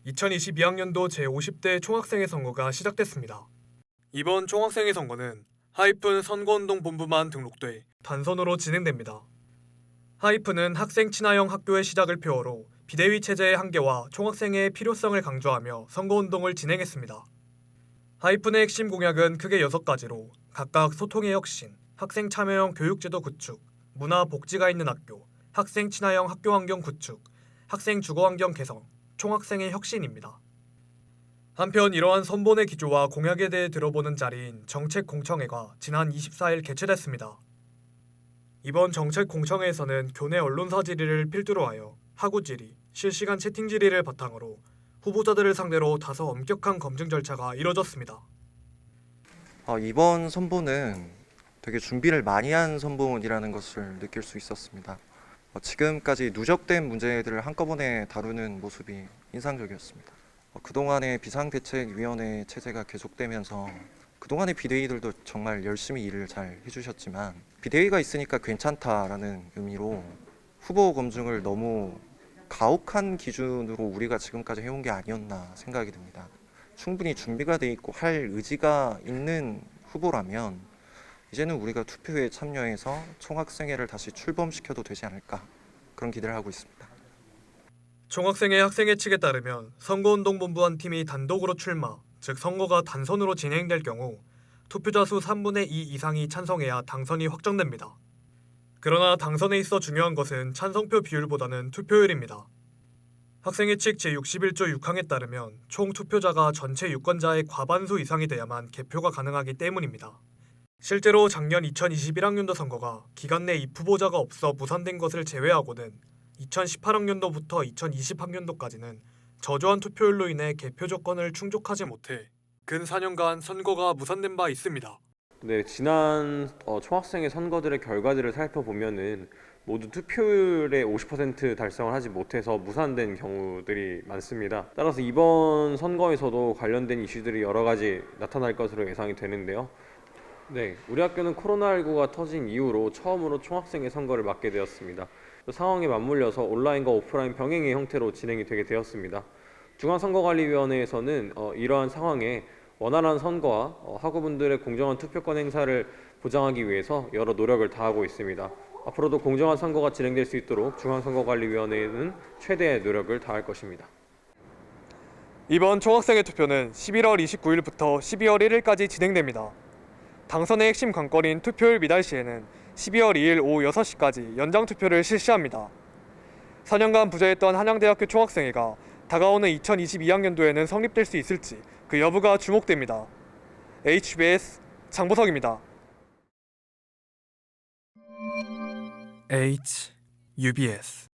2022학년도 제50대 총학생회 선거가 시작됐습니다. 이번 총학생회 선거는 하이픈 선거운동본부만 등록돼 단선으로 진행됩니다. 하이픈은 학생 친화형 학교의 시작을 표어로 비대위 체제의 한계와 총학생회의 필요성을 강조하며 선거운동을 진행했습니다. 하이픈의 핵심 공약은 크게 6가지로 각각 소통의 혁신, 학생 참여형 교육제도 구축, 문화 복지가 있는 학교, 학생 친화형 학교 환경 구축, 학생 주거 환경 개선, 총학생의 혁신입니다. 한편 이러한 선본의 기조와 공약에 대해 들어보는 자리인 정책공청회가 지난 24일 개최됐습니다. 이번 정책공청회에서는 교내 언론사 질의를 필두로 하여 학우 질의, 실시간 채팅 질의를 바탕으로 후보자들을 상대로 다소 엄격한 검증 절차가 이뤄졌습니다. 이번 선보는 되게 준비를 많이 한 선본이라는 것을 느낄 수 있었습니다. 지금까지 누적된 문제들을 한꺼번에 다루는 모습이 인상적이었습니다. 그동안의 비상대책위원회 체제가 계속되면서 그동안의 비대위들도 정말 열심히 일을 잘 해주셨지만 비대위가 있으니까 괜찮다라는 의미로 후보 검증을 너무 가혹한 기준으로 우리가 지금까지 해온 게 아니었나 생각이 듭니다. 충분히 준비가 돼 있고 할 의지가 있는 후보라면 이제는 우리가 투표에 참여해서 총학생회를 다시 출범시켜도 되지 않을까 그런 기대를 하고 있습니다. 총학생회 학생회 측에 따르면 선거운동본부 한 팀이 단독으로 출마, 즉 선거가 단선으로 진행될 경우 투표자 수 3분의 2 이상이 찬성해야 당선이 확정됩니다. 그러나 당선에 있어 중요한 것은 찬성표 비율보다는 투표율입니다. 학생회 측 제61조 6항에 따르면 총 투표자가 전체 유권자의 과반수 이상이 돼야만 개표가 가능하기 때문입니다. 실제로 작년 2021학년도 선거가 기간 내 입후보자가 없어 무산된 것을 제외하고는 2018학년도부터 2020학년도까지는 저조한 투표율로 인해 개표 조건을 충족하지 못해 근 4년간 선거가 무산된 바 있습니다. 네, 지난 총학생회 선거들의 결과들을 살펴보면은 모두 투표율의 50% 달성을 하지 못해서 무산된 경우들이 많습니다. 따라서 이번 선거에서도 관련된 이슈들이 여러 가지 나타날 것으로 예상이 되는데요. 네, 우리 학교는 코로나19가 터진 이후로 처음으로 총학생회 선거를 맡게 되었습니다. 그 상황에 맞물려서 온라인과 오프라인 병행의 형태로 진행이 되게 되었습니다. 중앙선거관리위원회에서는 이러한 상황에 원활한 선거와 학우분들의 공정한 투표권 행사를 보장하기 위해서 여러 노력을 다하고 있습니다. 앞으로도 공정한 선거가 진행될 수 있도록 중앙선거관리위원회는 최대의 노력을 다할 것입니다. 이번 총학생회 투표는 11월 29일부터 12월 1일까지 진행됩니다. 당선의 핵심 관건인 투표율 미달 시에는 12월 2일 오후 6시까지 연장 투표를 실시합니다. 4년간 부재했던 한양대학교 총학생회가 다가오는 2022학년도에는 성립될 수 있을지 그 여부가 주목됩니다. HBS 장보석입니다. HUBS